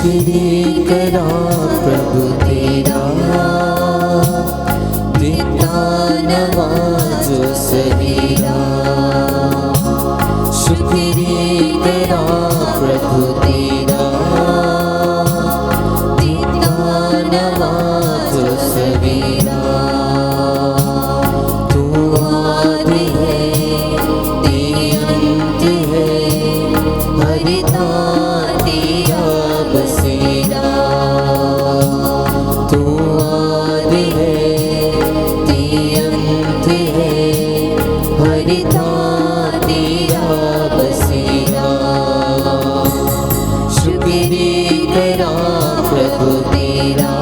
शुक्रिया करा प्रभु तेरा, दिता नवाजो सवेरा। शुक्रिया करा प्रभु तेरा, दिता नवाजो सवेरा। तू आदि है ते अंत है, हरिता तेरा बसेरा। तू आदि है ते अंत है, हरिता तेरा बसेरा। शुक्रिया करा प्रभु तेरा।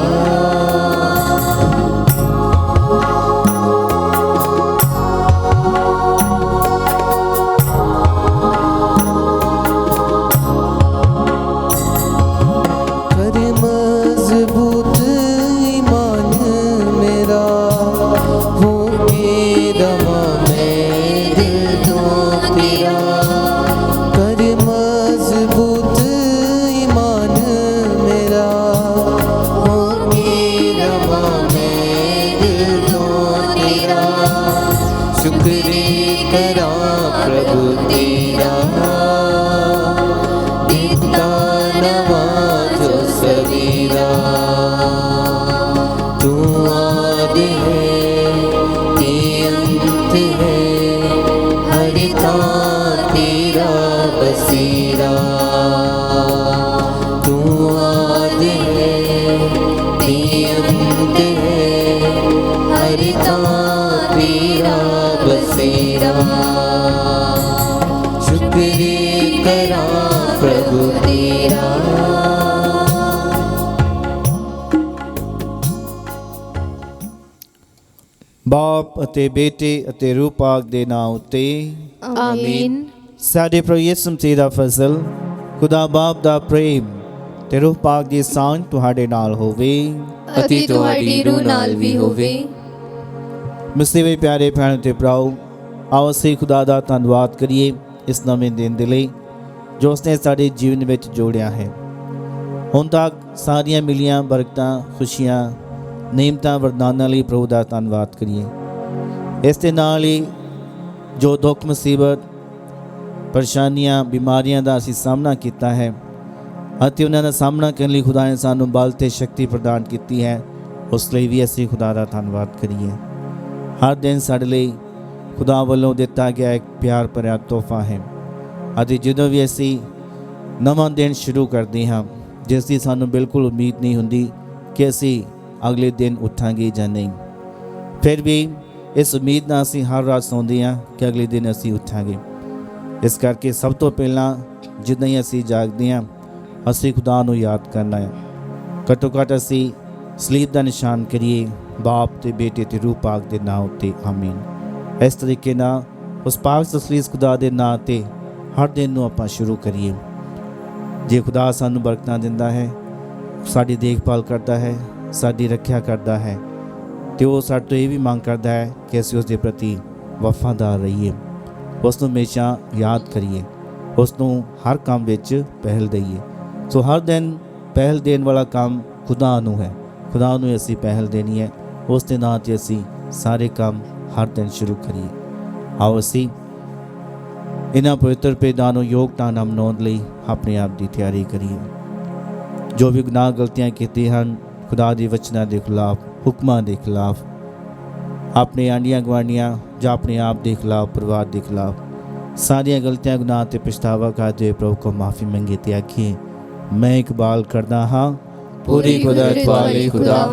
शुक्रिया करा प्रभु तेरा, दिता नवाजो सवेरा। तू आदि है ते अंत है, हरिता तेरा बसेरा। तू आदि है ते अंत है, हरिता तेरा बसेरा। शुक्रिया करा प्रभु तेरा। बाप ਅਤੇ ਬੇਟੇ ਅਤੇ ਰੂਹ ਪਾਕ ਦੇ ਨਾਮ ਉਤੇ ਆਮੀਨ। ਸਾਡੇ ਪ੍ਰਭੂ ਯਿਸੂ ਮਸੀਹ ਦਾ ਫਜ਼ਲ, ਖੁਦਾ ਬਾਪ ਦਾ ਪ੍ਰੇਮ ਤੇ ਰੂਹ ਪਾਕ ਦੀ ਸਾਂਝ ਤੁਹਾਡੇ ਨਾਲ ਹੋਵੇ ਅਤੇ ਤੁਹਾਡੀ ਰੂਹ ਨਾਲ ਵੀ ਹੋਵੇ। ਮਸੀਹ ਦੇ ਪਿਆਰੇ ਭੈਣ ਤੇ ਭਰਾਓ, ਆਓ ਅਸੀਂ ਖੁਦਾ ਦਾ ਧੰਨਵਾਦ ਕਰੀਏ ਇਸ ਨਵੇਂ ਦਿਨ ਦੇ ਲਈ ਜੋ ਉਸਨੇ ਸਾਡੇ ਜੀਵਨ ਵਿੱਚ ਜੋੜਿਆ ਹੈ। ਹੁਣ ਤੱਕ ਸਾਰੀਆਂ ਮਿਲੀਆਂ ਬਰਕਤਾਂ, ਖੁਸ਼ੀਆਂ, ਨਿਯਮਤਾਂ, ਵਰਦਾਨਾਂ ਲਈ ਪ੍ਰਭੂ ਦਾ ਧੰਨਵਾਦ ਕਰੀਏ। ਇਸ ਦੇ ਨਾਲ ਹੀ ਜੋ ਦੁੱਖ, ਮੁਸੀਬਤ, ਪਰੇਸ਼ਾਨੀਆਂ, ਬਿਮਾਰੀਆਂ ਦਾ ਅਸੀਂ ਸਾਹਮਣਾ ਕੀਤਾ ਹੈ ਅਤੇ ਉਹਨਾਂ ਦਾ ਸਾਹਮਣਾ ਕਰਨ ਲਈ ਖੁਦਾ ਨੇ ਸਾਨੂੰ ਬਲ ਅਤੇ ਸ਼ਕਤੀ ਪ੍ਰਦਾਨ ਕੀਤੀ ਹੈ, ਉਸ ਲਈ ਵੀ ਅਸੀਂ ਖੁਦਾ ਦਾ ਧੰਨਵਾਦ ਕਰੀਏ। ਹਰ ਦਿਨ ਸਾਡੇ ਲਈ ਖੁਦਾ ਵੱਲੋਂ ਦਿੱਤਾ ਗਿਆ ਇੱਕ ਪਿਆਰ ਭਰਿਆ ਤੋਹਫਾ ਹੈ ਅਤੇ ਜਦੋਂ ਵੀ ਅਸੀਂ ਨਵਾਂ ਦਿਨ ਸ਼ੁਰੂ ਕਰਦੇ ਹਾਂ ਜਿਸ ਦੀ ਸਾਨੂੰ ਬਿਲਕੁਲ ਉਮੀਦ ਨਹੀਂ ਹੁੰਦੀ ਕਿ ਅਸੀਂ ਅਗਲੇ ਦਿਨ ਉੱਠਾਂਗੇ ਜਾਂ ਨਹੀਂ, ਫਿਰ ਵੀ ਇਸ ਉਮੀਦ ਨਾਲ ਅਸੀਂ ਹਰ ਰਾਤ ਸੌਂਦੇ ਹਾਂ ਕਿ ਅਗਲੇ ਦਿਨ ਅਸੀਂ ਉੱਠਾਂਗੇ। ਇਸ ਕਰਕੇ ਸਭ ਤੋਂ ਪਹਿਲਾਂ ਜਿੱਦਾਂ ਹੀ ਅਸੀਂ ਜਾਗਦੇ ਹਾਂ ਅਸੀਂ ਖੁਦਾ ਨੂੰ ਯਾਦ ਕਰਨਾ ਹੈ। ਘੱਟੋ ਘੱਟ ਅਸੀਂ ਸਲੀਪ ਦਾ ਨਿਸ਼ਾਨ ਕਰੀਏ ਬਾਪ ਤੇ ਬੇਟੇ ਤੇ ਰੂਹ ਪਾਕ ਦੇ ਨਾਮ ਉੱਤੇ ਆਮੀਨ। ਇਸ ਤਰੀਕੇ ਨਾਲ ਉਸ ਪਾਕ ਤਸਲੀਸ ਖੁਦਾ ਦੇ ਨਾਂ ਤੇ ਹਰ ਦਿਨ ਨੂੰ ਆਪਾਂ ਸ਼ੁਰੂ ਕਰੀਏ। ਜੇ ਖੁਦਾ ਸਾਨੂੰ ਬਰਕਤਾਂ ਦਿੰਦਾ ਹੈ, ਸਾਡੀ ਦੇਖਭਾਲ ਕਰਦਾ ਹੈ, ਸਾਡੀ ਰੱਖਿਆ ਕਰਦਾ ਹੈ, ਤੇ ਉਹ ਸਾਡੇ ਤੋਂ ਇਹ ਵੀ ਮੰਗ ਕਰਦਾ ਹੈ ਕਿ ਅਸੀਂ ਉਸ ਦੇ ਪ੍ਰਤੀ ਵਫਾਦਾਰ ਰਹੀਏ, ਉਸ ਨੂੰ ਹਮੇਸ਼ਾ ਯਾਦ ਕਰੀਏ, ਉਸ ਨੂੰ ਹਰ ਕੰਮ ਵਿੱਚ ਪਹਿਲ ਦਈਏ। ਸੋ ਹਰ ਦਿਨ ਪਹਿਲ ਦੇਣ ਵਾਲਾ ਕੰਮ ਖੁਦਾ ਨੂੰ ਹੈ, ਖੁਦਾ ਨੂੰ ਅਸੀਂ ਪਹਿਲ ਦੇਣੀ ਹੈ, ਉਸ ਦੇ ਨਾਂ 'ਤੇ ਅਸੀਂ ਸਾਰੇ ਕੰਮ ਹਰ ਦਿਨ ਸ਼ੁਰੂ ਕਰੀਏ। ਆਓ ਅਸੀਂ ਇਹਨਾਂ ਪਵਿੱਤਰ ਭੇਦਾਂ ਨੂੰ ਯੋਗ ਢੰਗ ਨਾਲ ਮਨਾਉਣ ਲਈ ਆਪਣੇ ਆਪ ਦੀ ਤਿਆਰੀ ਕਰੀਏ। ਜੋ ਵੀ ਗੁਨਾਹ ਗਲਤੀਆਂ ਕੀਤੀਆਂ ਹਨ ਖੁਦਾ ਦੇ ਵਚਨਾਂ ਦੇ ਖਿਲਾਫ, ਹੁਕਮਾਂ ਦੇ ਖਿਲਾਫ, ਆਪਣੇ ਆਂਢੀਆਂ ਗੁਆਂਢੀਆਂ ਜਾਂ ਆਪਣੇ ਆਪ ਦੇ ਖਿਲਾਫ, ਪਰਿਵਾਰ ਦੇ ਖਿਲਾਫ ਸਾਰੀਆਂ ਗਲਤੀਆਂ ਗੁਨਾਹ ਤੇ ਪਛਤਾਵਾ ਕਰਦੇ ਪ੍ਰਭੂ ਕੋ ਮਾਫੀ ਮੰਗੇ ਤੇ ਆਖੀਏ, ਮੈਂ ਇਕਬਾਲ ਕਰਦਾ ਹਾਂ ਪੂਰੀ ਕੁਦਰਤ ਵਾਲੇ ਖੁਦਾ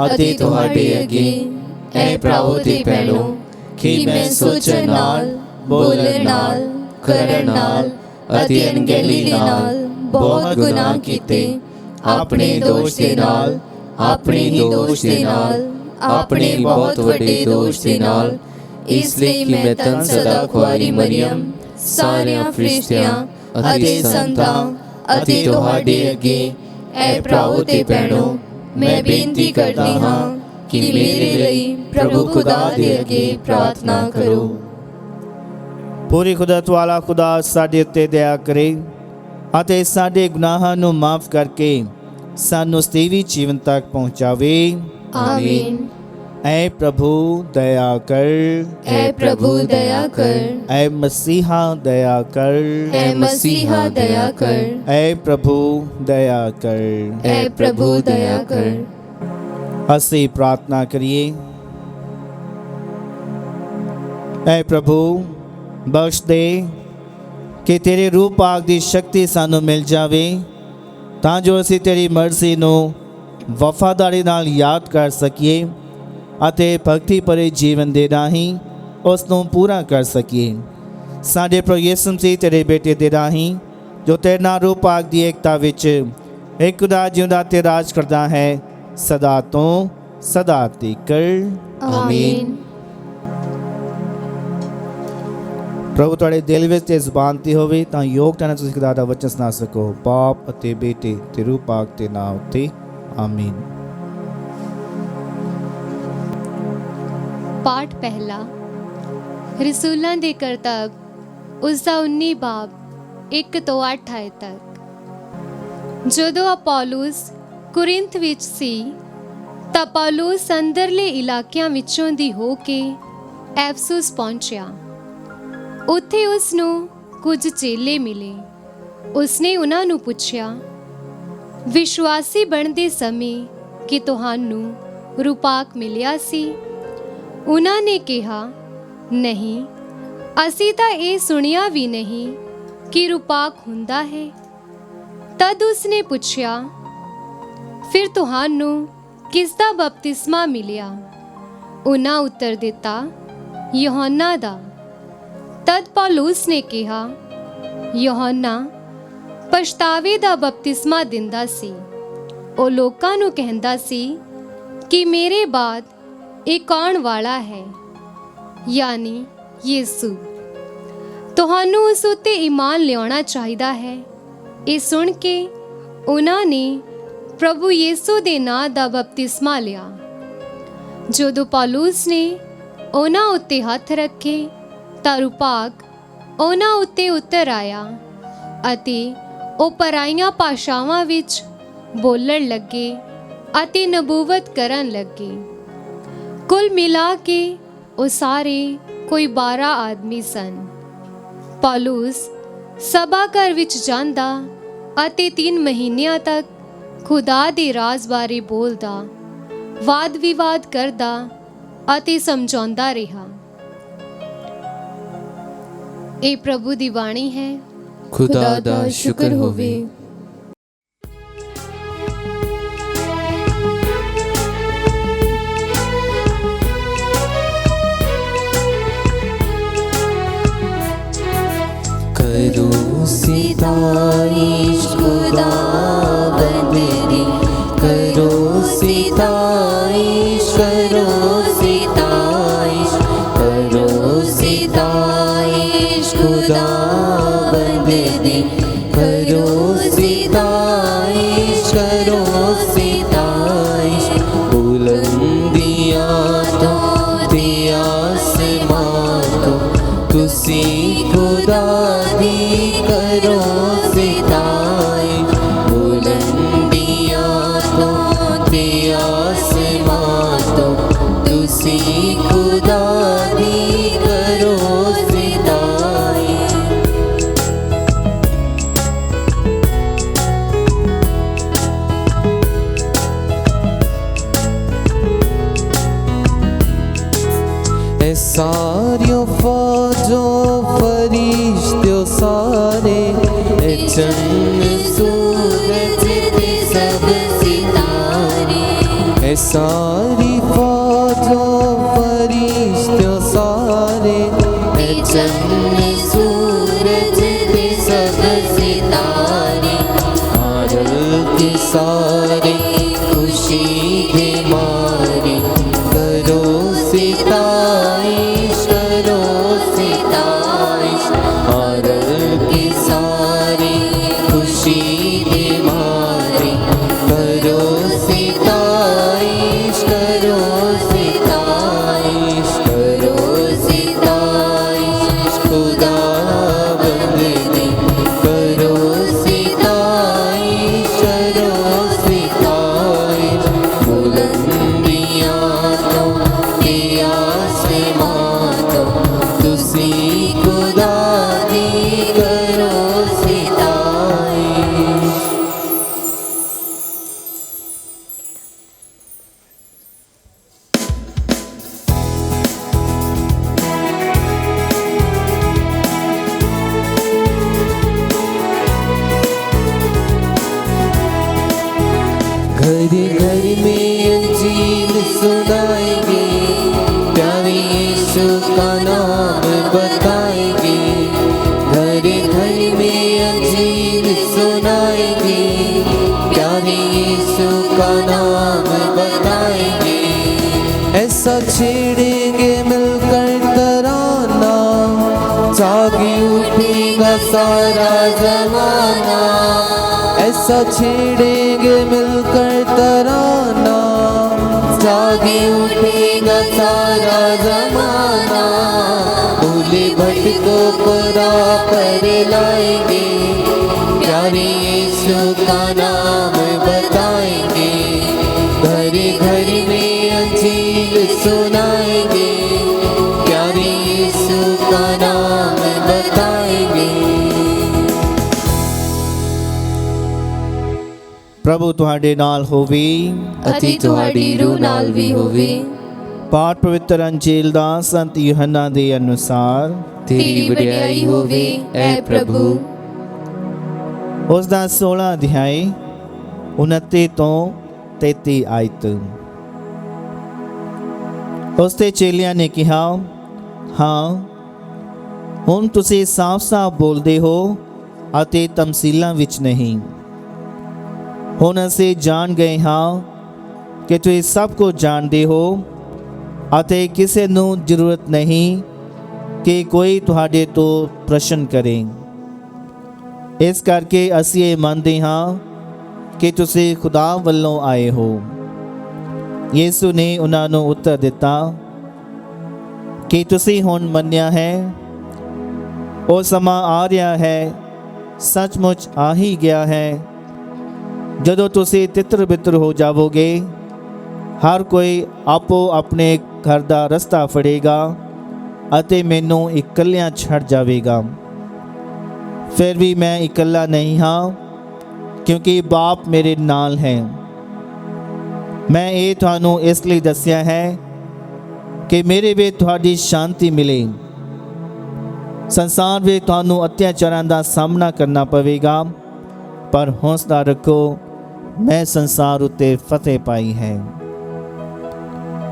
ਅਤੇ ਤੁਹਾਡੇ ਅੱਗੇ ਐ ਭਰਾਵੋ ਤੇ ਭੈਣੋ ਕਿ ਮੈਂ ਸੋਚਣ ਨਾਲ, ਬੋਲਣ ਨਾਲ, ਕਰਨ ਨਾਲ ਅਤੇ ਅਣਗਹਿਲੀ ਨਾਲ ਬਹੁਤ ਗੁਨਾਹ ਕੀਤੇ, ਆਪਣੇ ਦੋਸ਼ ਦੇ ਨਾਲ, ਆਪਣੇ ਹੀ ਦੋਸ਼ ਦੇ ਨਾਲ, ਆਪਣੇ ਬਹੁਤ ਵੱਡੇ ਦੋਸ਼ ਦੇ ਨਾਲ। ਇਸ ਲਈ ਕਿ ਮੈਂ ਤਨ ਸਦਾ ਕੁਆਰੀ ਮਰੀਅਮ, ਸਾਰਿਆਂ ਫਰਿਸ਼ਤਿਆਂ ਅਤੇ ਸੰਤਾਂ ਅਤੇ ਤੁਹਾਡੇ ਅੱਗੇ ਐ ਭਰਾਵੋ ਤੇ ਭੈਣੋ ਮੈਂ ਬੇਨਤੀ ਕਰਦੀ ਹਾਂ ਕਿ ਮੇਰੇ ਲਈ ਪ੍ਰਭੂ ਖੁਦਾ ਦੇ ਅੱਗੇ ਪ੍ਰਾਰਥਨਾ ਕਰੋ। ਪੂਰੀ ਕੁਦਰਤ ਵਾਲਾ ਖੁਦਾ ਸਾਡੇ ਉੱਤੇ ਦਇਆ ਕਰੇ ਅਤੇ ਸਾਡੇ ਗੁਨਾਹਾਂ ਨੂੰ ਮਾਫ ਕਰਕੇ ਸਾਨੂੰ ਸਤੀਵੀ ਜੀਵਨ ਤੱਕ ਪਹੁੰਚਾਵੇ। आमीन। ऐ प्रभु दया कर, ऐ प्रभु दया कर, ऐ मसीहा दया कर, ऐ मसीहा दया कर, ऐ प्रभु दया कर। ऐ प्रभु दया कर। ਅਸੀਂ ਪ੍ਰਾਰਥਨਾ ਕਰੀਏ। ऐ प्रभु बख्श दे कि तेरे रूह पाक ਦੀ ਸ਼ਕਤੀ ਸਾਨੂੰ ਮਿਲ ਜਾਵੇ ਤਾਂ ਜੋ ਅਸੀਂ ਤੇਰੀ ਮਰਜ਼ੀ ਨੂੰ ਵਫਾਦਾਰੀ ਨਾਲ ਯਾਦ ਕਰ ਸਕੀਏ ਅਤੇ ਭਗਤੀ ਭਰੇ ਜੀਵਨ ਦੇ ਰਾਹੀਂ ਉਸ ਨੂੰ ਪੂਰਾ ਕਰ ਸਕੀਏ। ਸਾਡੇ ਪ੍ਰਭੂ ਯਿਸੂ ਮਸੀਹ ਤੇਰੇ ਬੇਟੇ ਦੇ ਰਾਹੀਂ ਜੋ ਤੇਰੇ ਨਾਲ ਰੂਹ ਪਾਕ ਦੀ ਏਕਤਾ ਵਿੱਚ ਇੱਕ ਖੁਦਾ ਜਿਉਂਦਾ ਤੇ ਰਾਜ ਕਰਦਾ ਹੈ ਸਦਾ ਤੋਂ ਸਦਾ ਤੀਕ। आमीन। ਪ੍ਰਭੂ ਤੁਹਾਡੇ ਦਿਲ ਵਿੱਚ ਤੇ ਜ਼ੁਬਾਨ ਤੇ ਹੋਵੇ ਤਾਂ ਯੋਗਤਾ ਨਾਲ ਤੁਸੀਂ ਖੁਦਾ ਦਾ ਵਚਨ ਸੁਣਾ ਸਕੋ। ਬਾਪ ਅਤੇ ਬੇਟੇ ਤੇ ਰੂਹ ਪਾਕ ਦੇ ਨਾਮ ਉੱਤੇ ਆਮੀਨ। ਪਾਠ ਪਹਿਲਾ। ਰਸੂਲਾਂ ਦੇ ਕਰਤੱਵ ਉਸ ਦਾ 19 ਬਾਬ 1 ਤੋਂ 8 ਆਇਤ ਤੱਕ। ਜਦੋਂ ਅਪੋਲੋਸ ਕੁਰਿੰਥ ਵਿੱਚ ਸੀ ਤਾਂ ਪੌਲੁਸ ਅੰਦਰਲੇ ਇਲਾਕਿਆਂ ਵਿੱਚੋਂ ਦੀ ਹੋ ਕੇ ਐਫਸੁਸ ਪਹੁੰਚਿਆ। ਉੱਥੇ ਉਸ ਨੂੰ ਕੁਝ ਚੇਲੇ ਮਿਲੇ। ਉਸਨੇ ਉਹਨਾਂ ਨੂੰ ਪੁੱਛਿਆ, ਵਿਸ਼ਵਾਸੀ ਬਣਦੇ ਸਮੇਂ ਕਿ ਤੁਹਾਨੂੰ ਰੂਪਾਕ ਮਿਲਿਆ ਸੀ? ਉਹਨਾਂ ਨੇ ਕਿਹਾ, ਨਹੀਂ, ਅਸੀਂ ਤਾਂ ਇਹ ਸੁਣਿਆ ਵੀ ਨਹੀਂ ਕਿ ਰੂਪਾਕ ਹੁੰਦਾ ਹੈ। ਤਦ ਉਸਨੇ ਪੁੱਛਿਆ, ਫਿਰ ਤੁਹਾਨੂੰ ਕਿਸ ਦਾ ਬਪਤਿਸਮਾ ਮਿਲਿਆ? ਉਹਨਾਂ ਉੱਤਰ ਦਿੱਤਾ, ਯਹੋਨਾ ਦਾ। ਤਦ ਪੌਲੁਸ ਨੇ ਕਿਹਾ, ਯਹੋਨਾ ਪਛਤਾਵੇ ਦਾ ਬਪਤਿਸਮਾ ਦਿੰਦਾ ਸੀ। ਉਹ ਲੋਕਾਂ ਨੂੰ ਕਹਿੰਦਾ ਸੀ ਕਿ ਮੇਰੇ ਬਾਅਦ ਇੱਕ ਆਉਣ ਵਾਲਾ ਹੈ, ਯਾਨੀ ਯਿਸੂ। ਤੁਹਾਨੂੰ ਉਸ ਉੱਤੇ ਈਮਾਨ ਲਿਆਉਣਾ ਚਾਹੀਦਾ ਹੈ। ਇਹ ਸੁਣ ਕੇ ਉਹਨਾਂ ਨੇ ਪ੍ਰਭੂ ਯਿਸੂ ਦੇ ਨਾਂ ਦਾ ਬਪਤਿਸਮਾ ਲਿਆ। ਜਦੋਂ ਪੌਲੁਸ ਨੇ ਉਹਨਾਂ ਉੱਤੇ ਹੱਥ ਰੱਖੇ ਤਾਂ ਰੂਪਾਕ ਉਹਨਾਂ ਉੱਤੇ ਉਤਰ ਆਇਆ ਅਤੇ ਉਹ ਪਰਾਈਆਂ ਭਾਸ਼ਾਵਾਂ ਵਿੱਚ ਬੋਲਣ ਲੱਗੇ ਅਤੇ ਨਬੂਵਤ ਕਰਨ ਲੱਗੇ। ਕੁੱਲ ਮਿਲਾ ਕੇ ਉਹ ਸਾਰੇ ਕੋਈ 12 ਆਦਮੀ ਸਨ। ਪੌਲੁਸ ਸਭਾ ਘਰ ਵਿੱਚ ਜਾਂਦਾ ਅਤੇ 3 ਮਹੀਨਿਆਂ ਤੱਕ ਖੁਦਾ ਦੇ ਰਾਜ ਬਾਰੇ ਬੋਲਦਾ, ਵਾਦ ਵਿਵਾਦ ਕਰਦਾ ਅਤੇ ਸਮਝਾਉਂਦਾ ਰਿਹਾ। ਇਹ ਪ੍ਰਭੂ ਦੀ ਬਾਣੀ ਹੈ। खुदा दा शुक्र होवे। करो सिताइश खुदावंद दी, करो सिताइश, करो सिताइश, करो सिताइश खुदावंद दी, करो सिताइश, करो सिताइश। बुलंदियां तो ते आसमान तो तुसी खुदा दी करो सिताइश। बुलंदियां तो ते आसमान तो तुसी खुदा दी करो सिताइश। ए सारियों फौजों फरिश्तों सारे, ए चंद सूरज ते सब सितारे, ए सारी फौजों फरिश्तों सारे, ए चंद सूरज ते सब सितारे। आरल के सारे खुशी दे मारे, करो सिताइश, करो सिताइश। आरल के सारे खुशी दे मारे, करो सिताइश, करो सिताइश, करो सिताइश खुदावंद दी, करो सिताइश। जागी उठेगा सारा जमाना, ऐसा छेड़ेंगे मिलकर तराना। जागी उठेगा सारा जमाना, भूले भटकों को राह पर लाएंगे, प्यारे यीशु का नाम बताएंगे, घर घर में अंजीर सुनाएंगे, प्यारे यीशु का नाम बताएंगे। प्रभु तुहाडे नाल होवे, अति तुहाडी रूह नाल भी होवे। पाठ पवित्र अंजील दा संत यूहन्ना दे अनुसार। तेरी वडियाई होवे ऐ प्रभु। ਉਸ ਦਾ 16 ਅਧਿਆਇ 29 ਤੋਂ 33 ਆਇਤ। ਉਸ ਦੇ ਚੇਲਿਆਂ ਨੇ ਕਿਹਾ, ਹਾਂ ਹੁਣ ਤੁਸੀਂ ਸਾਫ਼-ਸਾਫ਼ ਬੋਲਦੇ ਹੋ ਅਤੇ ਤਮਸੀਲਾਂ ਵਿੱਚ ਨਹੀਂ। ਹੁਣ ਅਸੀਂ ਜਾਣ ਗਏ ਹਾਂ ਕਿ ਤੁਸੀਂ ਸਭ ਕੁਝ ਜਾਣਦੇ ਹੋ ਅਤੇ ਕਿਸੇ ਨੂੰ ਜ਼ਰੂਰਤ ਨਹੀਂ ਕਿ ਕੋਈ ਤੁਹਾਡੇ ਤੋਂ ਪ੍ਰਸ਼ਨ ਕਰੇ। ਇਸ ਕਰਕੇ ਅਸੀਂ ਇਹ ਮੰਨਦੇ ਹਾਂ ਕਿ ਤੁਸੀਂ ਖੁਦਾ ਵੱਲੋਂ ਆਏ ਹੋ। ਯਿਸੂ ਨੇ ਉਹਨਾਂ ਨੂੰ ਉੱਤਰ ਦਿੱਤਾ ਕਿ ਤੁਸੀਂ ਹੁਣ ਮੰਨਿਆ ਹੈ, ਉਹ ਸਮਾਂ ਆ ਰਿਹਾ ਹੈ, ਸੱਚਮੁੱਚ ਆ ਹੀ ਗਿਆ ਹੈ, ਜਦੋਂ ਤੁਸੀਂ ਤਿੱਤਰ ਬਿੱਤਰ ਹੋ ਜਾਵੋਗੇ। ਹਰ ਕੋਈ ਆਪੋ ਆਪਣੇ ਘਰ ਦਾ ਰਸਤਾ ਫੜੇਗਾ ਅਤੇ ਮੈਨੂੰ ਇਕੱਲਿਆਂ ਛੱਡ ਜਾਵੇਗਾ। ਫਿਰ ਵੀ ਮੈਂ ਇਕੱਲਾ ਨਹੀਂ ਹਾਂ, ਕਿਉਂਕਿ ਬਾਪ ਮੇਰੇ ਨਾਲ ਹੈ। ਮੈਂ ਇਹ ਤੁਹਾਨੂੰ ਇਸ ਲਈ ਦੱਸਿਆ ਹੈ ਕਿ ਮੇਰੇ ਵਿੱਚ ਤੁਹਾਡੀ ਸ਼ਾਂਤੀ ਮਿਲੇ। ਸੰਸਾਰ ਵਿੱਚ ਤੁਹਾਨੂੰ ਅਤਿਆਚਾਰਾਂ ਦਾ ਸਾਹਮਣਾ ਕਰਨਾ ਪਵੇਗਾ, ਪਰ ਹੌਸਲਾ ਰੱਖੋ, ਮੈਂ ਸੰਸਾਰ ਉੱਤੇ ਫਤਿਹ ਪਾਈ ਹੈ।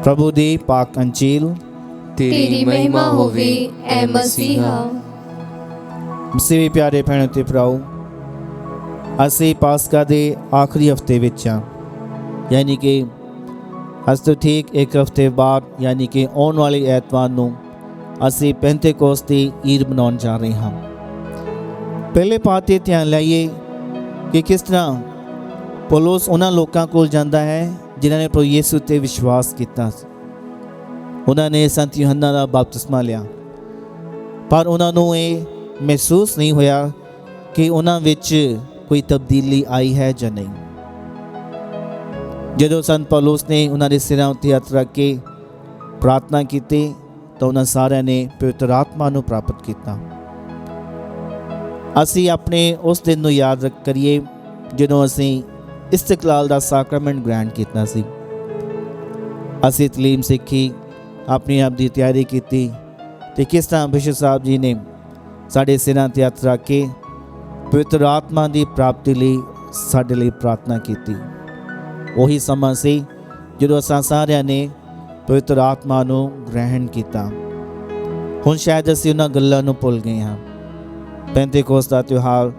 ਪ੍ਰਭੂ ਦੀ ਪਾਕ ਅੰਜੀਲ। तेरी महिमा होवे ऐ मसीहा। ਮਸੀਹ ਪਿਆਰੇ ਭੈਣੋ ਤੇ ਭਰਾਓ, ਅਸੀਂ ਪਾਸਕਾ ਦੇ ਆਖਰੀ ਹਫਤੇ ਵਿੱਚ ਹਾਂ, ਯਾਨੀ ਕਿ ਅੱਜ ਤੋਂ ਠੀਕ ਇੱਕ ਹਫਤੇ ਬਾਅਦ, ਯਾਨੀ ਕਿ ਆਉਣ ਵਾਲੇ ਐਤਵਾਰ ਨੂੰ ਅਸੀਂ ਪੈਂਤੇਕੋਸਤ ਦੀ ਈਦ ਮਨਾਉਣ ਜਾ ਰਹੇ ਹਾਂ। ਪਹਿਲੇ ਪਾਠ 'ਤੇ ਧਿਆਨ ਲਾਈਏ ਕਿ ਕਿਸ ਤਰ੍ਹਾਂ ਪੌਲੁਸ ਉਹਨਾਂ ਲੋਕਾਂ ਕੋਲ ਜਾਂਦਾ ਹੈ ਜਿਨ੍ਹਾਂ ਨੇ ਪ੍ਰਭੂ ਯਿਸੂ 'ਤੇ ਵਿਸ਼ਵਾਸ ਕੀਤਾ। ਉਹਨਾਂ ਨੇ ਸੰਤ यूहन्ना ਦਾ ਬਪਤਿਸਮਾ ਲਿਆ, ਪਰ ਉਹਨਾਂ ਨੂੰ ਇਹ ਮਹਿਸੂਸ ਨਹੀਂ ਹੋਇਆ ਕਿ ਉਹਨਾਂ ਵਿੱਚ ਕੋਈ ਤਬਦੀਲੀ ਆਈ ਹੈ ਜਾਂ ਨਹੀਂ। ਜਦੋਂ ਸੰਤ ਪੌਲੁਸ ਨੇ ਉਹਨਾਂ ਦੇ ਸਿਰਾਂ ਉੱਤੇ ਹੱਥ ਰੱਖ ਕੇ ਪ੍ਰਾਰਥਨਾ ਕੀਤੀ ਤਾਂ ਉਹਨਾਂ ਸਾਰਿਆਂ ਨੇ ਪਵਿੱਤਰ ਆਤਮਾ ਨੂੰ ਪ੍ਰਾਪਤ ਕੀਤਾ। ਅਸੀਂ ਆਪਣੇ ਉਸ ਦਿਨ ਨੂੰ ਯਾਦ ਕਰੀਏ ਜਦੋਂ ਅਸੀਂ ਇਸਤਕਲਾਲ ਦਾ ਸਾਕਰਾਮੈਂਟ ਗ੍ਰਹਿਣ ਕੀਤਾ ਸੀ। ਅਸੀਂ ਤਾਲੀਮ ਸਿੱਖੀ, ਆਪਣੀ ਆਪ ਦੀ ਤਿਆਰੀ ਕੀਤੀ ਅਤੇ ਕਿਸ ਤਰ੍ਹਾਂ ਬਿਸ਼ਪ ਸਾਹਿਬ ਜੀ ਨੇ ਸਾਡੇ ਸਿਰਾਂ 'ਤੇ ਹੱਥ ਰੱਖ ਕੇ ਪਵਿੱਤਰ ਆਤਮਾ ਦੀ ਪ੍ਰਾਪਤੀ ਲਈ ਸਾਡੇ ਲਈ ਪ੍ਰਾਰਥਨਾ ਕੀਤੀ। ਉਹੀ ਸਮਾਂ ਸੀ ਜਦੋਂ ਅਸਾਂ ਸਾਰਿਆਂ ਨੇ ਪਵਿੱਤਰ ਆਤਮਾ ਨੂੰ ਗ੍ਰਹਿਣ ਕੀਤਾ। ਹੁਣ ਸ਼ਾਇਦ ਅਸੀਂ ਉਹਨਾਂ ਗੱਲਾਂ ਨੂੰ ਭੁੱਲ ਗਏ ਹਾਂ। ਪੈਂਤੇਕੋਸਤ ਦਾ ਤਿਉਹਾਰ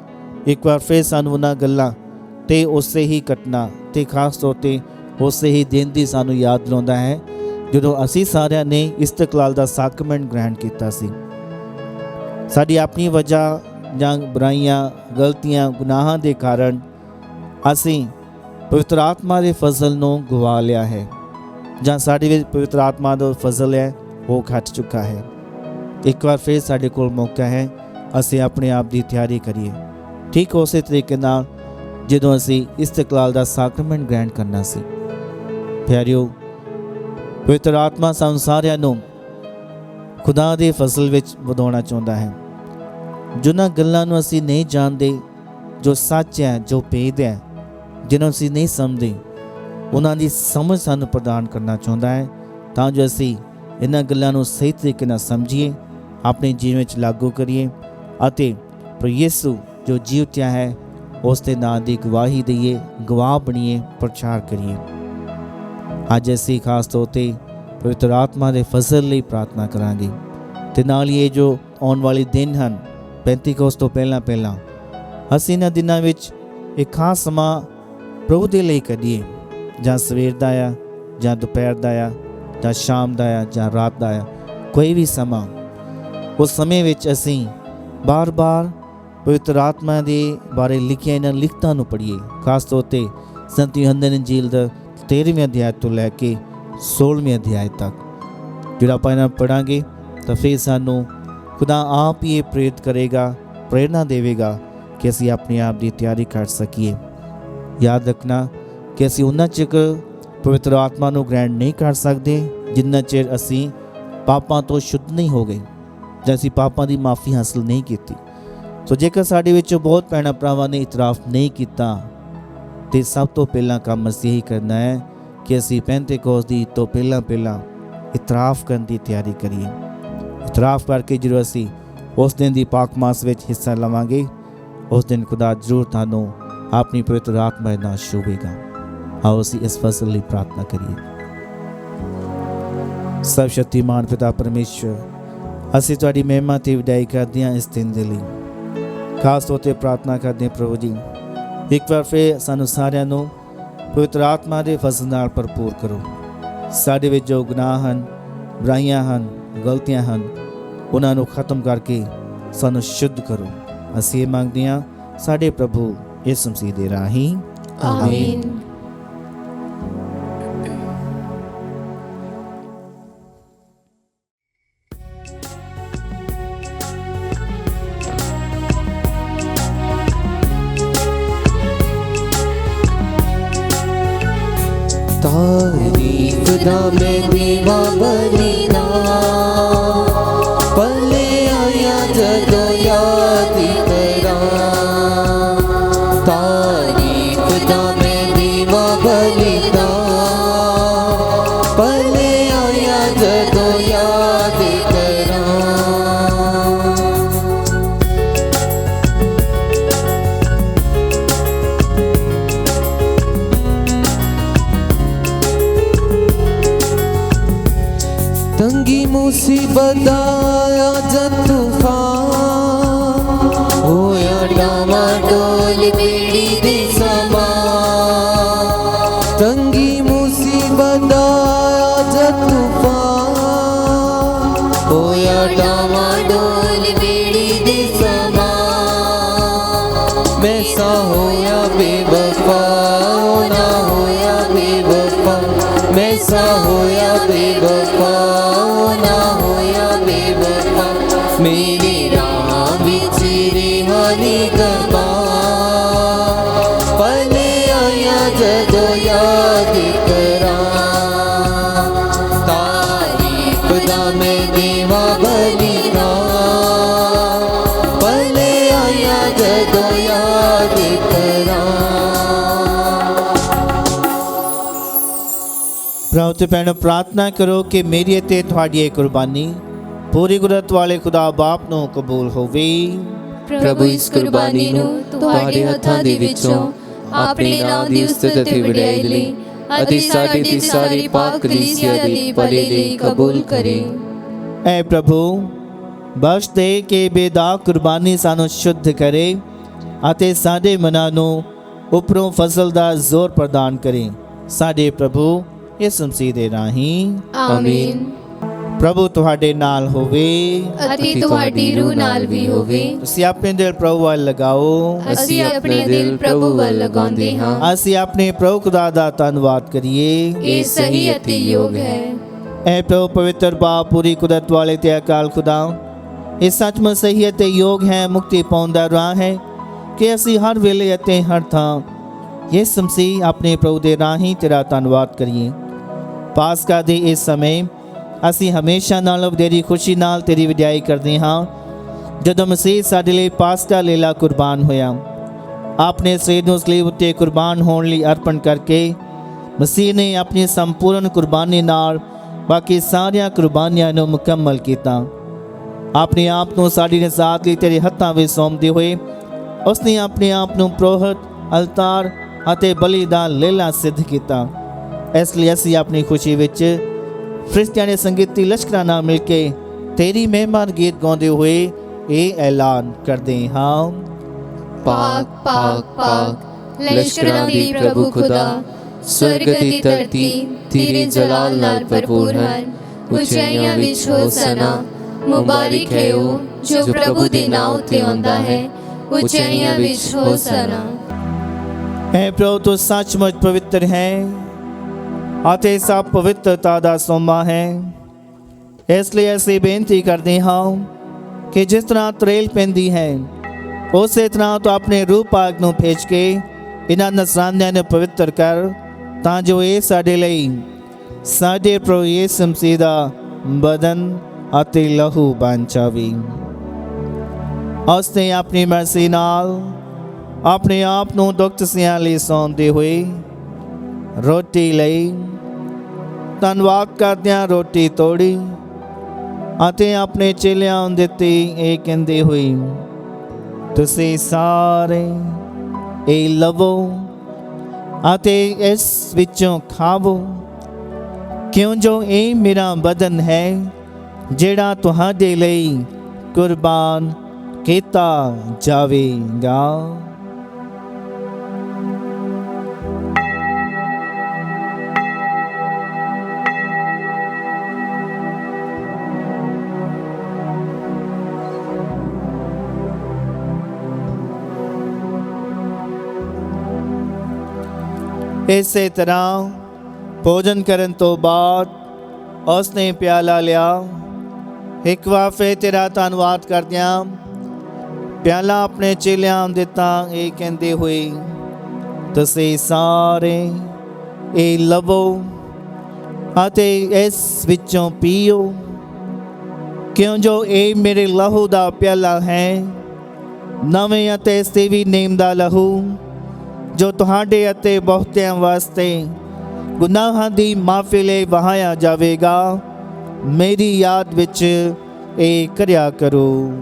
ਇੱਕ ਵਾਰ ਫਿਰ ਸਾਨੂੰ ਉਹਨਾਂ ਗੱਲਾਂ ਅਤੇ ਉਸੇ ਹੀ ਘਟਨਾ ਅਤੇ ਖਾਸ ਤੌਰ 'ਤੇ ਉਸੇ ਹੀ ਦਿਨ ਦੀ ਸਾਨੂੰ ਯਾਦ ਦਿਲਾਉਂਦਾ ਹੈ ਜਦੋਂ ਅਸੀਂ ਸਾਰਿਆਂ ਨੇ ਇਸਤਕਲਾਲ ਦਾ ਸਾਕਰਮੈਂਟ ਗ੍ਰਹਿਣ ਕੀਤਾ ਸੀ। ਸਾਡੀ ਆਪਣੀ ਵਜ੍ਹਾ ਜਾਂ ਬੁਰਾਈਆਂ, ਗਲਤੀਆਂ, ਗੁਨਾਹਾਂ ਦੇ ਕਾਰਨ ਅਸੀਂ ਪਵਿੱਤਰ ਆਤਮਾ ਦੇ ਫਜ਼ਲ ਨੂੰ ਗਵਾ ਲਿਆ ਹੈ, ਜਾਂ ਸਾਡੇ ਵਿੱਚ ਪਵਿੱਤਰ ਆਤਮਾ ਦਾ ਫਜ਼ਲ ਹੈ ਉਹ ਘਟ ਚੁੱਕਾ ਹੈ। ਇੱਕ ਵਾਰ ਫਿਰ ਸਾਡੇ ਕੋਲ ਮੌਕਾ ਹੈ, ਅਸੀਂ ਆਪਣੇ ਆਪ ਦੀ ਤਿਆਰੀ ਕਰੀਏ ਠੀਕ ਉਸੇ ਤਰੀਕੇ ਨਾਲ ਜਦੋਂ ਅਸੀਂ ਇਸਤਕਲਾਲ ਦਾ ਸਾਕਰਮੈਂਟ ਗ੍ਰਹਿਣ ਕਰਨਾ ਸੀ। ਪਿਆਰਿਓ, ਪਵਿੱਤਰ ਆਤਮਾ ਸਾਨੂੰ ਸਾਰਿਆਂ ਨੂੰ ਖੁਦਾ ਦੇ ਫਜ਼ਲ ਵਿੱਚ ਵਧਾਉਣਾ ਚਾਹੁੰਦਾ ਹੈ। ਜਿਨ੍ਹਾਂ ਗੱਲਾਂ ਨੂੰ ਅਸੀਂ ਨਹੀਂ ਜਾਣਦੇ, ਜੋ ਸੱਚ ਹੈ, ਜੋ ਭੇਦ ਹੈ, ਜਿਹਨੂੰ ਅਸੀਂ ਨਹੀਂ ਸਮਝਦੇ, ਉਹਨਾਂ ਦੀ ਸਮਝ ਸਾਨੂੰ ਪ੍ਰਦਾਨ ਕਰਨਾ ਚਾਹੁੰਦਾ ਹੈ ਤਾਂ ਜੋ ਅਸੀਂ ਇਹਨਾਂ ਗੱਲਾਂ ਨੂੰ ਸਹੀ ਤਰੀਕੇ ਨਾਲ ਸਮਝੀਏ, ਆਪਣੇ ਜੀਵਨ ਵਿੱਚ ਲਾਗੂ ਕਰੀਏ ਅਤੇ ਪ੍ਰਭੂ ਯਿਸੂ ਜੋ ਜੀ ਉੱਠਿਆ ਹੈ ਉਸ ਦੇ ਨਾਂ ਦੀ ਗਵਾਹੀ ਦਈਏ, ਗਵਾਹ ਬਣੀਏ, ਪ੍ਰਚਾਰ ਕਰੀਏ। ਅੱਜ ਅਸੀਂ ਖਾਸ ਤੌਰ 'ਤੇ ਪਵਿੱਤਰ ਆਤਮਾ ਦੇ ਫਜ਼ਲ ਲਈ ਪ੍ਰਾਰਥਨਾ ਕਰਾਂਗੇ ਅਤੇ ਨਾਲ ਹੀ ਇਹ ਜੋ ਆਉਣ ਵਾਲੇ ਦਿਨ ਹਨ, ਪੈਂਤੀਕੋਸਤ ਤੋਂ ਪਹਿਲਾਂ ਅਸੀਂ ਇਹਨਾਂ ਦਿਨਾਂ ਵਿੱਚ ਇੱਕ ਖਾਸ ਸਮਾਂ ਪ੍ਰਭੂ ਦੇ ਲਈ ਕੱਢੀਏ, ਜਾਂ ਸਵੇਰ ਦਾ ਆ, ਜਾਂ ਦੁਪਹਿਰ ਦਾ ਆ, ਜਾਂ ਸ਼ਾਮ ਦਾ ਆ, ਜਾਂ ਰਾਤ ਦਾ ਆ, ਕੋਈ ਵੀ ਸਮਾਂ ਉਸ ਸਮੇਂ ਵਿੱਚ ਅਸੀਂ ਬਾਰ-ਬਾਰ ਪਵਿੱਤਰ ਆਤਮਾ ਦੇ ਬਾਰੇ ਲਿਖੀਆਂ ਇਹਨਾਂ ਲਿਖਤਾਂ ਨੂੰ ਪੜ੍ਹੀਏ। ਖਾਸ ਤੌਰ 'ਤੇ ਸੰਤ ਯੂਹੰਨਾ ਇੰਜੀਲ ਦਾ 13ਵੇਂ ਅਧਿਆਇ ਤੋਂ ਲੈ ਕੇ 16ਵੇਂ ਅਧਿਆਇ ਤੱਕ ਜਿਹੜਾ ਆਪਾਂ ਇਹਨਾਂ ਪੜ੍ਹਾਂਗੇ ਤਾਂ ਫਿਰ ਸਾਨੂੰ ਖੁਦਾ ਆਪ ਹੀ ਇਹ ਪ੍ਰੇਰਿਤ ਕਰੇਗਾ, ਪ੍ਰੇਰਨਾ ਦੇਵੇਗਾ ਕਿ ਅਸੀਂ ਆਪਣੇ ਆਪ ਦੀ ਤਿਆਰੀ ਕਰ ਸਕੀਏ। ਯਾਦ ਰੱਖਣਾ ਕਿ ਅਸੀਂ ਉਹਨਾਂ ਚਿਰ ਪਵਿੱਤਰ ਆਤਮਾ ਨੂੰ ਗ੍ਰਹਿਣ ਨਹੀਂ ਕਰ ਸਕਦੇ ਜਿੰਨਾ ਚਿਰ ਅਸੀਂ ਪਾਪਾਂ ਤੋਂ ਸ਼ੁੱਧ ਨਹੀਂ ਹੋ ਗਏ ਜਾਂ ਅਸੀਂ ਪਾਪਾਂ ਦੀ ਮਾਫੀ ਹਾਸਲ ਨਹੀਂ ਕੀਤੀ। ਸੋ ਜੇਕਰ ਸਾਡੇ ਵਿੱਚੋਂ ਬਹੁਤ ਭੈਣਾਂ ਭਰਾਵਾਂ ਨੇ ਇਤਰਾਫ ਨਹੀਂ ਕੀਤਾ ਤੇ ਸਭ ਤੋਂ ਪਹਿਲਾਂ ਕੰਮ ਅਸੀਂ ਇਹੀ ਕਰਨਾ ਹੈ ਕਿ ਅਸੀਂ ਪੈਂਤੇਕੋਸਤ ਦੀ ਤੋਂ ਪਹਿਲਾਂ ਇਤਰਾਫ ਕਰਨ ਦੀ ਤਿਆਰੀ ਕਰੀਏ। ਇਤਰਾਫ ਕਰਕੇ ਜਦੋਂ ਅਸੀਂ ਉਸ ਦਿਨ ਦੀ ਪਾਕ ਮਾਸ ਵਿੱਚ ਹਿੱਸਾ ਲਵਾਂਗੇ, ਉਸ ਦਿਨ ਖੁਦਾ ਜ਼ਰੂਰ ਤੁਹਾਨੂੰ ਆਪਣੀ ਪਵਿੱਤਰ ਆਤਮਾ ਨਾਲ ਛੂਹੇਗਾ। ਆਓ ਅਸੀਂ ਇਸ ਫਸਲ ਲਈ ਪ੍ਰਾਰਥਨਾ ਕਰੀਏ। ਸਰਵ ਸ਼ਕਤੀਮਾਨ ਪਿਤਾ ਪਰਮੇਸ਼ਵਰ, ਅਸੀਂ ਤੁਹਾਡੀ ਮਹਿਮਾ ਤੇ ਵਿਡਾਈ ਕਰਦੇ ਹਾਂ ਇਸ ਦਿਨ ਦੇ ਲਈ। ਖਾਸ ਤੌਰ 'ਤੇ ਪ੍ਰਾਰਥਨਾ ਕਰਦੇ ਹਾਂ ਪ੍ਰਭੂ ਜੀ, ਇੱਕ ਵਾਰ ਫਿਰ ਸਾਨੂੰ ਸਾਰਿਆਂ ਨੂੰ ਪਵਿੱਤਰ ਆਤਮਾ ਦੇ ਫਸਲ ਨਾਲ ਭਰਪੂਰ ਕਰੋ। ਸਾਡੇ ਵਿੱਚ ਜੋ ਗੁਨਾਹ ਹਨ, ਬੁਰਾਈਆਂ ਹਨ, ਗਲਤੀਆਂ ਹਨ, ਉਹਨਾਂ ਨੂੰ ਖਤਮ ਕਰਕੇ ਸਾਨੂੰ ਸ਼ੁੱਧ ਕਰੋ। ਅਸੀਂ ਇਹ ਮੰਗਦੇ ਹਾਂ ਸਾਡੇ ਪ੍ਰਭੂ ਯਿਸੂ ਮਸੀਹ ਦੇ ਰਾਹੀਂ, ਆਮੀਨ। तारीफ दा मैं देवा बलिदा, पले आया जदो याद करा। तारीफ दा मैं देवा बलिदा, पले आया जदो याद करा। तंगी मुसीबत आया जब तूफान, होया डामाडोल बेड़ी दे समा। तंगी मुसीबत आया जब तूफान, होया डामाडोल बेड़ी दे समा। मैं सा होया बेवफा, ना होया बेवफा, मैं सा होया बेवफा, ना होया बेवफा। मेरी राह विच रिहानी गवा, पले आया जदो याद करा। तारीफ दा मैं देवा बलिदा, पले आया जदो याद करा। ਭਰਾਓ ਤੇ ਭੈਣੋ, ਪ੍ਰਾਰਥਨਾ ਕਰੋ ਕਿ ਮੇਰੀ ਅਤੇ ਤੁਹਾਡੀ ਇਹ ਕੁਰਬਾਨੀ ਪੂਰੀ ਕੁਦਰਤ ਵਾਲੇ ਖੁਦਾ ਬਾਪ ਨੂੰ ਕਬੂਲ ਹੋਵੇ। ਪ੍ਰਭੂ ਇਸ ਕੁਰਬਾਨੀ ਨੂੰ ਤੁਹਾਡੇ ਹੱਥਾਂ ਦੇ ਵਿੱਚੋਂ ਆਪਣੇ ਨਾਮ ਦੀ ਉਸਤਤ ਅਤੇ ਵਡਿਆਈ ਲਈ ਅਤੇ ਸਾਡੀ ਦੀ ਸਾਰੀ ਪਾਕ ਕਲੀਸਿਆ ਦੀ ਭਲੇ ਲਈ ਕਬੂਲ ਕਰੇ। ਐ ਪ੍ਰਭੂ, ਬਖਸ਼ ਦੇ ਕਿ ਬੇਦਾਗ ਕੁਰਬਾਨੀ ਸਾਨੂੰ ਸ਼ੁੱਧ ਕਰੇ ਅਤੇ ਸਾਡੇ ਮਨਾਂ ਨੂੰ ਉੱਪਰੋਂ ਫਸਲ ਦਾ ਜ਼ੋਰ ਪ੍ਰਦਾਨ ਕਰੇ। ਸਾਡੇ ਪ੍ਰਭੂ ਯਿਸੂ ਮਸੀਹ ਦੇ ਰਾਹੀਂ, ਆਮੀਨ। ਪ੍ਰਭੂ ਤੁਹਾਡੇ ਨਾਲ ਹੋਵੇ ਅਤੇ ਤੁਹਾਡੀ ਰੂਹ ਨਾਲ ਵੀ ਹੋਵੇ। ਤੁਸੀਂ ਆਪਣੇ ਦਿਲ ਪ੍ਰਭੂ ਵੱਲ ਲਗਾਓ। ਅਸੀਂ ਆਪਣੇ ਦਿਲ ਪ੍ਰਭੂ ਵੱਲ ਲਗਾਉਂਦੇ ਹਾਂ। ਅਸੀਂ ਆਪਣੇ ਪ੍ਰਭੂ ਖੁਦਾ ਦਾ ਧੰਨਵਾਦ ਕਰੀਏ। ਇਹ ਸਹੀ ਅਤੇ ਯੋਗ ਹੈ। ਐ ਪ੍ਰਭੂ ਪਵਿੱਤਰ ਬਾਪ, ਪੂਰੀ ਕੁਦਰਤ ਵਾਲੇ ਤੇ ਅਕਾਲ ਖੁਦਾ, ਇਹ ਸੱਚਮੁੱਚ ਸਹੀ ਅਤੇ ਯੋਗ ਹੈ, ਮੁਕਤੀ ਪਾਉਣ ਦਾ ਰਾਹ ਹੈ ਕਿ ਅਸੀਂ ਹਰ ਵੇਲੇ ਅਤੇ ਹਰ ਥਾਂ ਯਿਸੂ ਮਸੀਹ ਆਪਣੇ ਪ੍ਰਭੂ ਦੇ ਰਾਹੀਂ ਤੇਰਾ ਧੰਨਵਾਦ ਕਰੀਏ। ਪਾਸਕਾ ਦੇ ਇਸ ਸਮੇਂ ਅਸੀਂ ਹਮੇਸ਼ਾ ਨਾਲੋਂ ਵਧੇਰੀ ਖੁਸ਼ੀ ਨਾਲ ਤੇਰੀ ਵਡਿਆਈ ਕਰਦੇ ਹਾਂ ਜਦੋਂ ਮਸੀਹ ਸਾਡੇ ਲਈ ਪਾਸਕਾ ਲੀਲਾ ਕੁਰਬਾਨ ਹੋਇਆ। ਆਪਣੇ ਸਰੀਰ ਨੂੰ ਸਲੀਬ ਉੱਤੇ ਕੁਰਬਾਨ ਹੋਣ ਲਈ ਅਰਪਣ ਕਰਕੇ ਮਸੀਹ ਨੇ ਆਪਣੀ ਸੰਪੂਰਨ ਕੁਰਬਾਨੀ ਨਾਲ ਬਾਕੀ ਸਾਰੀਆਂ ਕੁਰਬਾਨੀਆਂ ਨੂੰ ਮੁਕੰਮਲ ਕੀਤਾ। ਆਪਣੇ ਆਪ ਨੂੰ ਸਾਡੀ ਨਿਜਾਤ ਲਈ ਤੇਰੇ ਹੱਥਾਂ ਵਿੱਚ ਸੌਂਪਦੇ ਹੋਏ ਉਸਨੇ ਆਪਣੇ ਆਪ ਨੂੰ ਪ੍ਰੋਹਤ, ਅਲਤਾਰ ਅਤੇ ਬਲੀਦਾਨ ਲੀਲਾ ਸਿੱਧ ਕੀਤਾ। ਇਸ ਲਈ ਅਸੀਂ ਆਪਣੀ ਖੁਸ਼ੀ ਵਿੱਚ ਫਰਿਸ਼ਤਿਆਂ ਦੇ ਸੰਗੀਤੀ ਲਸ਼ਕਰਾਂ ਨਾਲ ਮਿਲ ਕੇ ਤੇਰੀ ਮਹਿਮਾਨ ਗੀਤ ਗਾਉਂਦੇ ਹੋਏ ਇਹ ਐਲਾਨ ਕਰਦੇ ਹਾਂ। ਪਾਕ ਪਾਕ ਪਾਕ ਲਸ਼ਕਰਾਂ ਦੀ ਪ੍ਰਭੂ ਖੁਦਾ, ਸਵਰਗ ਅਤੇ ਧਰਤੀ ਤੇਰੇ ਜਲਾਲ ਨਾਲ ਭਰਪੂਰ ਹਨ। ਉਚਾਈਆਂ ਵਿੱਚ ਹੋਸਨਾ, ਮੁਬਾਰਕ ਹੈ ਉਹ ਜੋ ਪ੍ਰਭੂ ਦੇ ਨਾਮ ਉਤੇ ਆਉਂਦਾ ਹੈ। ਉਚਾਈਆਂ ਵਿੱਚ ਹੋਸਾਨਾ। ਹੈ ਪ੍ਰਭੂ ਤੂੰ ਸੱਚਮੁੱਚ ਪਵਿੱਤਰ ਹੈ ਅਤੇ ਸਭ ਪਵਿੱਤਰਤਾ ਦਾ ਸੋਮਾ ਹੈ। ਇਸ ਲਈ ਅਸੀਂ ਬੇਨਤੀ ਕਰਦੇ ਹਾਂ ਕਿ ਜਿਸ ਤਰ੍ਹਾਂ ਤਰੇਲ ਪੈਂਦੀ ਹੈ ਉਸੇ ਤਰ੍ਹਾਂ ਤੂੰ ਆਪਣੇ ਰੂਹ ਪਾਕ ਨੂੰ ਭੇਜ ਕੇ ਇਹਨਾਂ ਨਸਰਾਨੀਆਂ ਨੂੰ ਪਵਿੱਤਰ ਕਰ, ਤਾਂ ਜੋ ਇਹ ਸਾਡੇ ਲਈ ਸਾਡੇ ਪ੍ਰਭੂ ਯਿਸੂ ਮਸੀਹ ਦਾ ਬਦਨ ਅਤੇ ਲਹੂ ਬਣ ਜਾਵੇ। ਉਸਨੇ ਆਪਣੀ ਮਰਜ਼ੀ ਨਾਲ ਆਪਣੇ ਆਪ ਨੂੰ ਦੁੱਖ ਤਸੀਆਂ ਲਈ ਸੌਂਪਦੇ ਹੋਏ ਰੋਟੀ ਲਈ ਧੰਨਵਾਦ ਕਰਦਿਆਂ ਰੋਟੀ ਤੋੜੀ ਅਤੇ ਆਪਣੇ ਚੇਲਿਆਂ ਨੂੰ ਦਿੱਤੀ, ਇਹ ਕਹਿੰਦੇ ਹੋਏ, ਤੁਸੀਂ ਸਾਰੇ ਇਹ ਲਵੋ ਅਤੇ ਇਸ ਵਿੱਚੋਂ ਖਾਵੋ, ਕਿਉਂ ਜੋ ਇਹ ਮੇਰਾ ਬਦਨ ਹੈ ਜਿਹੜਾ ਤੁਹਾਡੇ ਲਈ ਕੁਰਬਾਨ ਕੀਤਾ ਜਾਵੇਗਾ। ਇਸੇ ਤਰ੍ਹਾਂ ਭੋਜਨ ਕਰਨ ਤੋਂ ਬਾਅਦ ਉਸਨੇ ਪਿਆਲਾ ਲਿਆ, ਇੱਕ ਵਾਰ ਫਿਰ ਤੇਰਾ ਧੰਨਵਾਦ ਕਰਦਿਆਂ ਪਿਆਲਾ ਆਪਣੇ ਚੇਲਿਆਂ ਨੂੰ ਦਿੱਤਾ, ਇਹ ਕਹਿੰਦੇ ਹੋਏ, ਤੁਸੀਂ ਸਾਰੇ ਇਹ ਲਵੋ ਅਤੇ ਇਸ ਵਿੱਚੋਂ ਪੀਓ, ਕਿਉਂ ਜੋ ਇਹ ਮੇਰੇ ਲਹੂ ਦਾ ਪਿਆਲਾ ਹੈ, ਨਵੇਂ ਅਤੇ ਸੇਵੀ ਨੇਮ ਦਾ ਲਹੂ, ਜੋ ਤੁਹਾਡੇ ਅਤੇ ਬਹੁਤਿਆਂ ਵਾਸਤੇ ਗੁਨਾਹਾਂ ਦੀ ਮਾਫੀ ਲਈ ਵਹਾਇਆ ਜਾਵੇਗਾ। ਮੇਰੀ ਯਾਦ ਵਿੱਚ ਇਹ ਕਰਿਆ ਕਰੋ।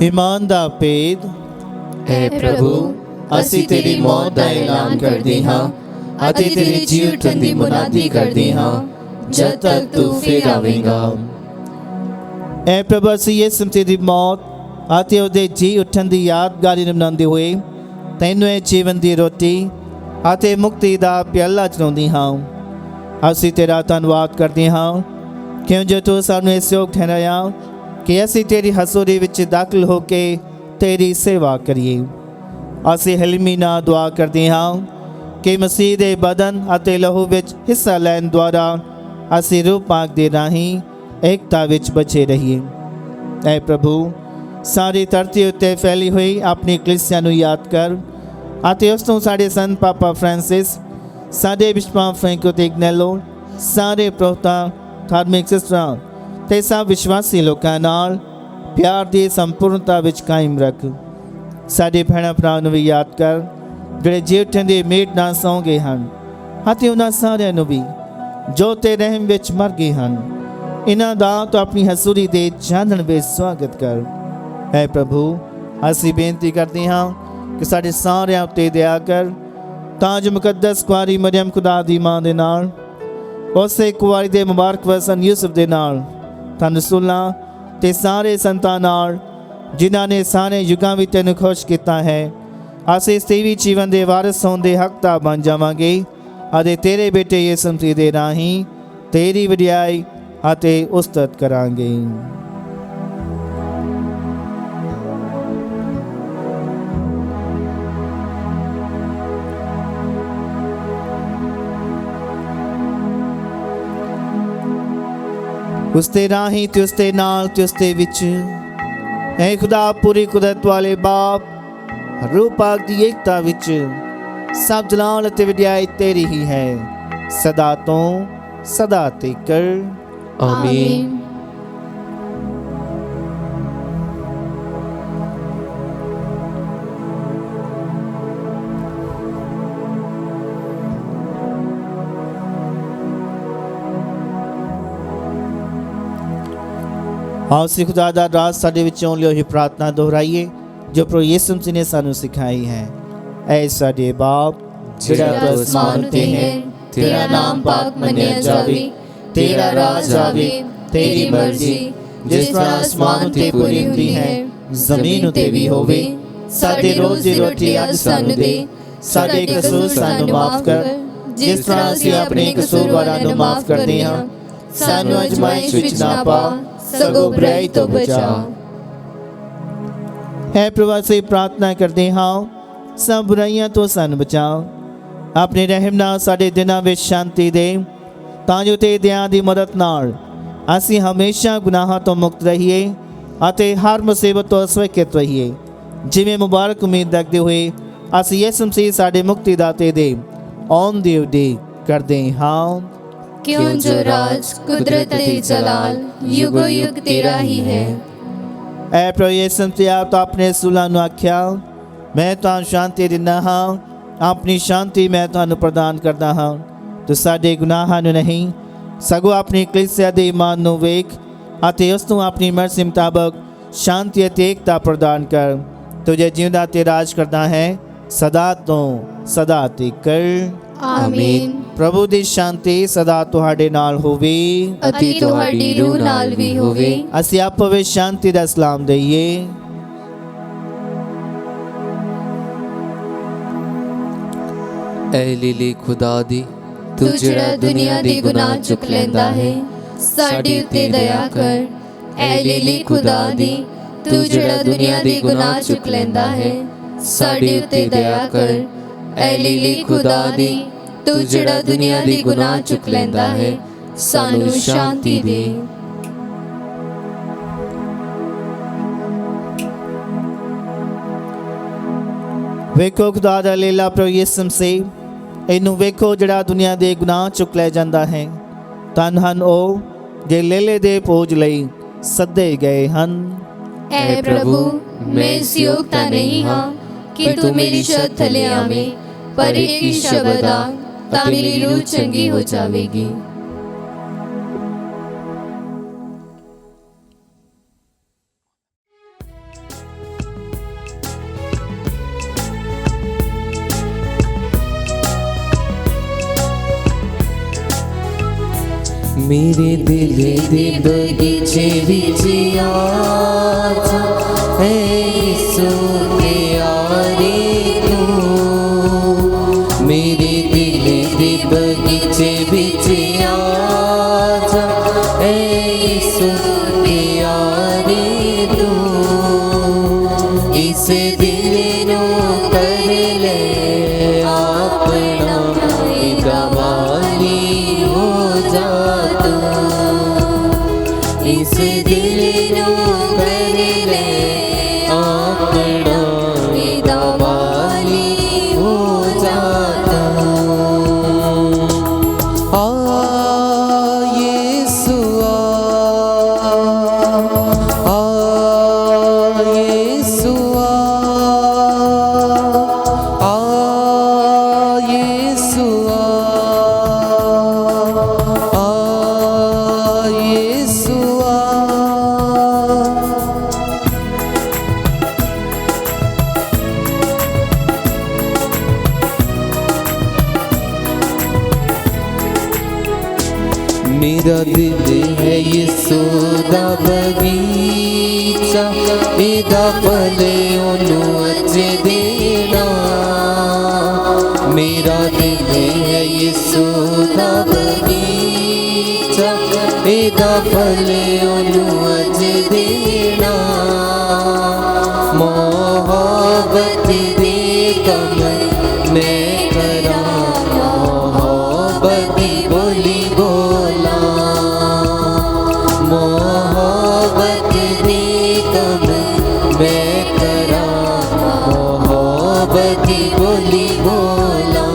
ਈਮਾਨ ਦਾ ਭੇਦ। ਹੈ ਪ੍ਰਭੂ, ਅਸੀਂ ਤੇਰੀ ਮੌਤ ਦਾ ਐਲਾਨ ਕਰਦੇ ਹਾਂ ਅਤੇ ਤੇਰੇ ਜੀ ਉੱਠਣ ਦੀ ਮੁਨਾਦੀ ਕਰਦੇ ਹਾਂ ਜਦ ਤੱਕ ਤੂੰ ਫਿਰ ਆਵੇਂਗਾ। ਐ ਪ੍ਰਭੂ, ਅਸੀਂ ਯਿਸੂ ਮਸੀਹ ਦੀ ਮੌਤ ਅਤੇ ਉਹਦੇ ਜੀ ਉੱਠਣ ਦੀ ਯਾਦਗਾਰੀ ਨੂੰ ਮਨਾਉਂਦੇ ਹੋਏ ਤੈਨੂੰ ਇਹ ਜੀਵਨ ਦੀ ਰੋਟੀ ਅਤੇ ਮੁਕਤੀ ਦਾ ਪਿਆਲਾ ਚੜਾਉਂਦੇ ਹਾਂ। ਅਸੀਂ ਤੇਰਾ ਧੰਨਵਾਦ ਕਰਦੇ ਹਾਂ ਕਿਉਂ ਜੋ ਤੂੰ ਸਾਨੂੰ ਇਸ ਯੋਗ ਠਹਿਰਾਇਆ ਕਿ ਅਸੀਂ ਤੇਰੀ ਹਜ਼ੂਰੀ ਵਿੱਚ ਦਾਖਲ ਹੋ ਕੇ ਤੇਰੀ ਸੇਵਾ ਕਰੀਏ। ਅਸੀਂ ਹਲੀਮੀ ਨਾਲ ਦੁਆ ਕਰਦੇ ਹਾਂ ਕਿ ਮਸੀਹ ਦੇ ਬਦਨ ਅਤੇ ਲਹੂ ਵਿੱਚ ਹਿੱਸਾ ਲੈਣ ਦੁਆਰਾ ਅਸੀਂ ਰੂਹ ਪਾਕ ਦੇ ਰਾਹੀਂ ਏਕਤਾ ਵਿੱਚ ਬਚੇ ਰਹੀਏ। ਐ ਪ੍ਰਭੂ, ਸਾਰੀ ਧਰਤੀ ਉੱਤੇ ਫੈਲੀ ਹੋਈ ਆਪਣੀ ਕਲੀਸਿਆ ਨੂੰ ਯਾਦ ਕਰ ਅਤੇ ਉਸ ਨੂੰ ਸਾਡੇ ਸੰਤ ਪਾਪਾ ਫ੍ਰਾਂਸਿਸ, ਸਾਡੇ ਬਿਸ਼ਪਾਂ ਫ੍ਰੈਂਕੋ ਤੇ ਇਗਨੈਲੋ, ਸਾਰੇ ਪ੍ਰੋਹਤਾ, ਧਾਰਮਿਕ ਸਿਸਟਰਾਂ ਤੇ ਸਭ ਵਿਸ਼ਵਾਸੀ ਲੋਕਾਂ ਨਾਲ ਪਿਆਰ ਦੀ ਸੰਪੂਰਨਤਾ ਵਿੱਚ ਕਾਇਮ ਰੱਖ। ਸਾਡੇ ਭੈਣਾਂ ਭਰਾਵਾਂ ਨੂੰ ਵੀ ਯਾਦ ਕਰ ਜਿਹੜੇ ਜੀ ਉੱਠਣ ਦੀ ਉਮੀਦ ਨਾਲ ਸੌਂ ਗਏ ਹਨ ਅਤੇ ਉਹਨਾਂ ਸਾਰਿਆਂ ਨੂੰ ਵੀ ਜੋ ਤੇਰੇ ਰਹਿਮ ਵਿੱਚ ਮਰ ਗਏ ਹਨ। ਇਹਨਾਂ ਦਾ ਤੂੰ ਆਪਣੀ ਹਜ਼ੂਰੀ ਦੇ ਚਾਨਣ ਵਿੱਚ ਸਵਾਗਤ ਕਰ। ਹੈ ਪ੍ਰਭੂ, ਅਸੀਂ ਬੇਨਤੀ ਕਰਦੇ ਹਾਂ ਕਿ ਸਾਡੇ ਸਾਰਿਆਂ ਉੱਤੇ ਦਇਆ ਕਰ, ਤਾਂ ਜੋ ਮੁਕੱਦਸ ਕੁਆਰੀ ਮਰੀਮ ਖੁਦਾ ਦੀ ਮਾਂ ਦੇ ਨਾਲ, ਉਸੇ ਕੁਆਰੀ ਦੇ ਮੁਬਾਰਕ ਵਸਨ ਯੂਸਫ ਦੇ ਨਾਲ, ਧੰਨ ਰਸੂਲਾਂ ਤੇ ਸਾਰੇ ਸੰਤਾਂ ਨਾਲ ਜਿਨ੍ਹਾਂ ਨੇ ਸਾਰੇ ਯੁੱਗਾਂ ਵਿੱਚ ਤੈਨੂੰ ਖੁਸ਼ ਕੀਤਾ ਹੈ, ਅਸੀਂ ਸੇਵੀ ਜੀਵਨ ਦੇ ਵਾਰਿਸ ਹੋਣ ਦੇ ਹੱਕਦਾਰ ਬਣ ਜਾਵਾਂਗੇ ਅਤੇ ਤੇਰੇ ਬੇਟੇ ਯਿਸੂ ਮਸੀਹ ਦੇ ਰਾਹੀਂ ਤੇਰੀ ਵਡਿਆਈ ਅਤੇ ਉਸਤਤ ਕਰਾਂਗੇ। ਉਸ ਦੇ ਰਾਹੀਂ ਤੇ ਉਸ ਦੇ ਨਾਲ ਤੇ ਉਸ ਦੇ ਵਿੱਚ, ਐ ਖੁਦਾ ਪੂਰੀ ਕੁਦਰਤ ਵਾਲੇ ਬਾਪ, ਰੂਹ ਪਾਕ ਦੀ ਏਕਤਾ ਵਿੱਚ ਸਭ ਜਲਾਲ ਅਤੇ ਵਡਿਆਈ ਤੇਰੀ ਹੀ ਹੈ, ਸਦਾ ਤੋਂ ਸਦਾ ਤੱਕ। ਆਮੀਨ। ਆਓ ਅਸੀਂ ਖੁਦਾ ਦਾ ਰਾਜ ਸਾਡੇ ਵਿੱਚੋਂ ਲਿਓ ਹੀ ਪ੍ਰਾਰਥਨਾ ਦੁਹਰਾਈਏ ਜੋ ਪ੍ਰਭੂ ਯਿਸੂ ਮਸੀਹ ਨੇ ਸਾਨੂੰ ਸਿਖਾਈ ਹੈ। ਐ ਸਾਡੇ ਬਾਪ ਜਿਹੜਾ ਤੂੰ ਅਸਮਾਨ ਉਤੇ ਹੈ, तेरा नाम पाक मन्निया जावे, तेरा राज आवे, तेरी मर्जी जिस तरह आसमान ते पूरी हुंदी है ਜ਼ਮੀਨ ਉਤੇ ਵੀ ਹੋਵੇ। ਸਾਡੇ ਰੋਜ਼ ਦੀ ਰੋਟੀ ਅੱਜ ਸਾਨੂੰ ਦੇ, ਸਾਡੇ ਕਸੂਰ ਸਾਨੂੰ ਮਾਫ ਕਰ ਜਿਸ ਤਰ੍ਹਾਂ ਅਸੀਂ ਆਪਣੇ ਕਸੂਰਵਾਰਾਂ ਨੂੰ ਮਾਫ ਕਰਦੇ ਹਾਂ। ਸਾਨੂੰ ਅਜ਼ਮਾਇਸ਼ ਵਿੱਚ ਨਾ ਪਾ, ਸਗੋਂ ਬੁਰਾਈ ਤੋਂ ਬਚਾ। ਹੈ ਪ੍ਰਭੂ ਅਸੀਂ ਪ੍ਰਾਰਥਨਾ ਕਰਦੇ ਹਾਂ ਸਭ ਬੁਰਾਈਆਂ ਤੋਂ ਸਾਨੂੰ ਬਚਾਓ। ਆਪਣੇ ਰਹਿਮ ਨਾਲ ਸਾਡੇ ਦਿਨਾਂ ਵਿੱਚ ਸ਼ਾਂਤੀ ਦੇ, ਤਾਂ ਜੋ ਤੇ ਦਿਆਂ ਦੀ ਮਦਦ ਨਾਲ ਅਸੀਂ ਹਮੇਸ਼ਾ ਗੁਨਾਹਾਂ ਤੋਂ ਮੁਕਤ ਰਹੀਏ ਅਤੇ ਹਰ ਮੁਸੀਬਤ ਤੋਂ ਸੁਰੱਖਿਅਤ ਰਹੀਏ। ਜਿਵੇਂ ਮੁਬਾਰਕ ਉਮੀਦ ਰੱਖਦੇ ਹੋਏ ਅਸੀਂ ਯਿਸੂ ਮਸੀਹ ਸਾਡੇ ਮੁਕਤੀ ਦਾਤੇ ਦੇ ਆਉਣ ਦੀ ਉਡੀਕ ਕਰਦੇ ਹਾਂ। क्यों जो राज कुदरत ते जलाल युगो युग तेरा ही है। ਐ ਪ੍ਰਭੂ ਯਿਸੂ ਮਸੀਹ ਆਪ ਤਾਂ ਆਪਣੇ ਰਸੂਲਾਂ ਨੂੰ ਆਖਿਆ ਮੈਂ ਤੁਹਾਨੂੰ ਸ਼ਾਂਤੀ ਦਿੰਦਾ ਹਾਂ, ਆਪਣੀ ਸ਼ਾਂਤੀ ਮੈਂ ਤੁਹਾਨੂੰ ਪ੍ਰਦਾਨ ਕਰਦਾ ਹਾਂ। ਤੂੰ ਸਾਡੇ ਗੁਨਾਹਾਂ ਨੂੰ ਨਹੀਂ ਸਗੋਂ ਆਪਣੀ ਕਲੀਸਿਆ ਦੇ ਈਮਾਨ ਨੂੰ ਵੇਖ ਅਤੇ ਉਸ ਨੂੰ ਆਪਣੀ ਮਰਜ਼ੀ ਮੁਤਾਬਕ ਸ਼ਾਂਤੀ ਅਤੇ ਏਕਤਾ ਪ੍ਰਦਾਨ ਕਰ। ਤੁਝੇ ਜਿਉਂਦਾ ਤੇ ਰਾਜ ਕਰਦਾ ਹੈ ਸਦਾ ਤੋਂ ਸਦਾ ਤੱਕ। आमीन। ਪ੍ਰਭੂ ਦੀ ਸ਼ਾਂਤੀ ਸਦਾ ਤੁਹਾਡੇ ਨਾਲ ਹੋਵੇ अति तुहाडी रूह नाल भी होवे। ਅਸੀਂ ਆਪੋ ਵਿੱਚ ਸ਼ਾਂਤੀ ਦਾ ਸਲਾਮ ਦਈਏ। ऐ लीले खुदा दी तू जिहड़ा दुनिया दे गुनाह चुक लैंदा है, साडे उत्ते दया कर। ऐ लीले खुदा दी तू जिहड़ा दुनिया दे गुनाह चुक लैंदा है, साडे उत्ते दया कर। ऐ लीले खुदा दी तू जिहड़ा दुनिया दे गुनाह चुक लैंदा है, सानू शांति दे। ਵੇਖੋ ਖੁਦਾ ਦਾ ਲੀਲਾ ਪ੍ਰਭੂ ਯਿਸੂ ਮਸੀਹ, ਇਹਨੂੰ ਵੇਖੋ ਜਿਹੜਾ ਦੁਨੀਆ ਦੇ ਗੁਨਾਹ ਚੁੱਕ ਲੈ ਜਾਂਦਾ ਹੈ। ਧੰਨ ਹਨ ਉਹ ਜੇ ਲੇਲੇ ਦੇ ਭੋਜ ਲਈ ਸੱਦੇ ਗਏ ਹਨ। ऐ प्रभु मैं इस योग्यता नहीं हाँ कि तू मेरी छत थले आवे, पर एक ही शब्द आ तां मेरी रूह चंगी हो जावेगी। मेरे दिल दे बगीचे विच आजा ऐ यीशु प्यारे तू। मेरे दिल दे बगीचे विच आजा ऐ यीशु प्यारे तू। इस दिल नू कर ले अपना गवाली हो जा। इस दिल नू कर ले अपना दवाली हो जाता। आ यीशु आ यीशु आ यीशु मेरा दिल है यीशु दा बगीचा, एदा फल ओनू अज देना। मेरा दिल है यीशु दा बगीचा, एदा फल ओनू अज देना। मोहब्बत दे कम मैं करा, मोहब्बत दी बोली बोला। मोहब्बत दी कम मैं करा, मोहब्बत दी बोली बोला।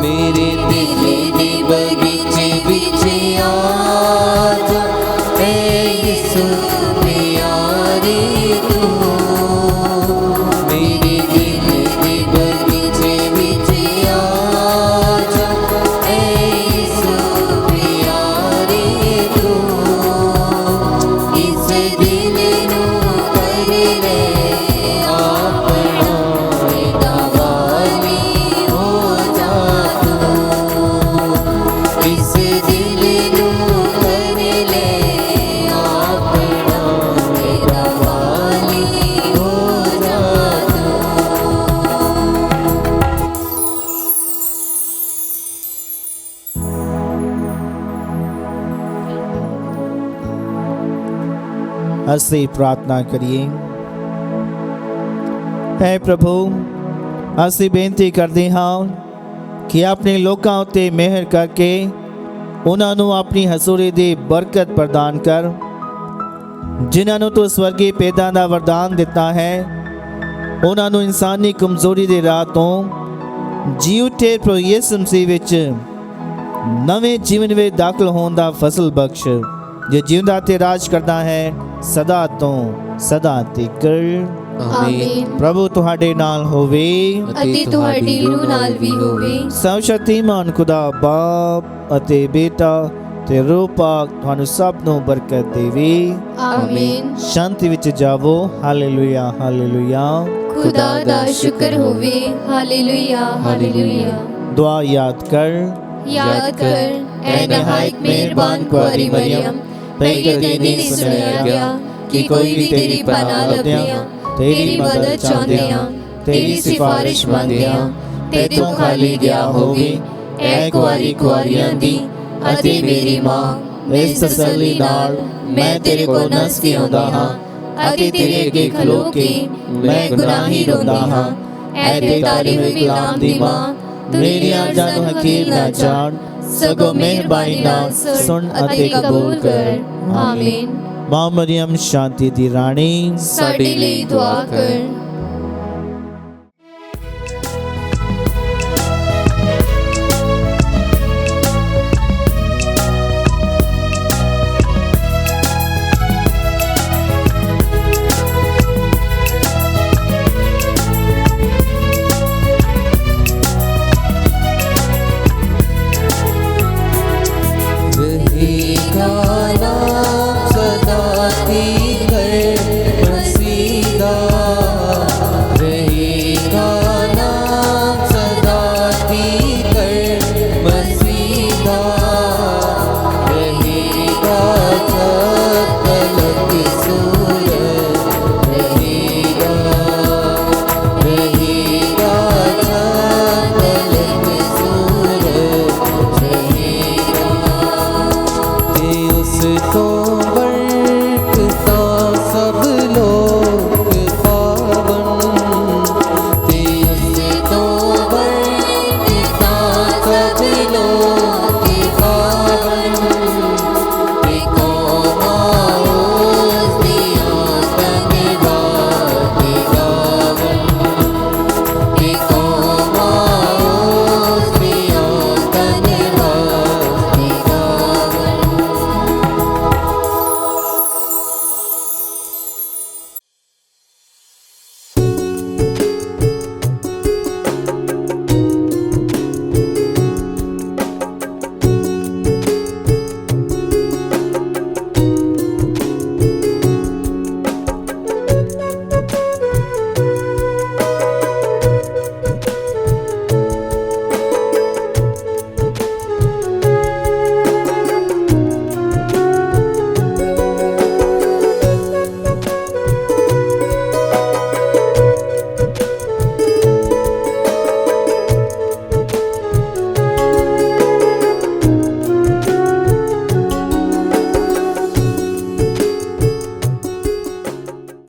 मेरे दिल दी बगीचे विच आजा ऐ यीशु प्यारे तू। ਅਸੀਂ ਪ੍ਰਾਰਥਨਾ ਕਰੀਏ। ਹੈ ਪ੍ਰਭੂ, ਅਸੀਂ ਬੇਨਤੀ ਕਰਦੇ ਹਾਂ ਕਿ ਆਪਣੇ ਲੋਕਾਂ ਉੱਤੇ ਮਿਹਰ ਕਰਕੇ ਉਹਨਾਂ ਨੂੰ ਆਪਣੀ ਹਜ਼ੂਰੀ ਦੀ ਬਰਕਤ ਪ੍ਰਦਾਨ ਕਰ। ਜਿਨ੍ਹਾਂ ਨੂੰ ਤੂੰ ਸਵਰਗੀ ਭੇਦਾਂ ਦਾ ਵਰਦਾਨ ਦਿੱਤਾ ਹੈ, ਉਹਨਾਂ ਨੂੰ ਇਨਸਾਨੀ ਕਮਜ਼ੋਰੀ ਦੇ ਰਾਹ ਤੋਂ ਜੀ ਉੱਠੇ ਪ੍ਰਭੂ ਯਿਸੂ ਮਸੀਹ ਵਿੱਚ ਨਵੇਂ ਜੀਵਨ ਵਿੱਚ ਦਾਖਲ ਹੋਣ ਦਾ ਫਜ਼ਲ ਬਖਸ਼, ਜੋ ਜਿਉਂਦਾ ਤੇ ਰਾਜ ਕਰਦਾ ਹੈ ਸਦਾ ਤੋਂ ਸਦਾ ਤੱਕ। ਆਮੀਨ। ਪ੍ਰਭੂ ਤੁਹਾਡੇ ਨਾਲ ਹੋਵੇ ਅਤੇ ਤੁਹਾਡੀ ਰੂਹ ਨਾਲ ਵੀ ਹੋਵੇ। ਸਰਵ ਸ਼ਕਤੀਮਾਨ ਖੁਦਾ ਬਾਪ ਅਤੇ ਬੇਟਾ ਤੇ ਰੂਹ ਪਾਕ ਤੁਹਾਨੂੰ ਸਭ ਨੂੰ ਬਰਕਤ ਦੇਵੇ। ਆਮੀਨ। ਸ਼ਾਂਤੀ ਵਿੱਚ ਜਾਵੋ। Hallelujah, hallelujah. ਖੁਦਾ ਦਾ ਸ਼ੁਕਰ ਹੋਵੇ। Hallelujah, hallelujah. ਦੁਆ ਯਾਦ ਕਰ। याद कर, ऐ नहायत मेहरबान कुआरी मरियम, पहले दिन नहीं सुनाया गया कि कोई भी तेरी पनाह लभदियां, तेरी मदद चाहदियां, तेरी सिफारिश मंगदियां, ते तू खाली गया होवे। ऐ कुआरी कुआरियां दी अते मेरी मां, इस तसल्ली नाल मैं तेरे कोल नस के आउंदा हां अते तेरे अगे खलो के मैं गुनाही रोंदा हां। ऐ ते तारीफ कलाम दी मां, मेरियां जानो हकीर ना जान, सगो मेहरबानी नाल सुन अते कबूल कर। आमीन। मां मरियम शांति दी रानी साडे लिए दुआ कर। रहेगा नाम सदा तेरा।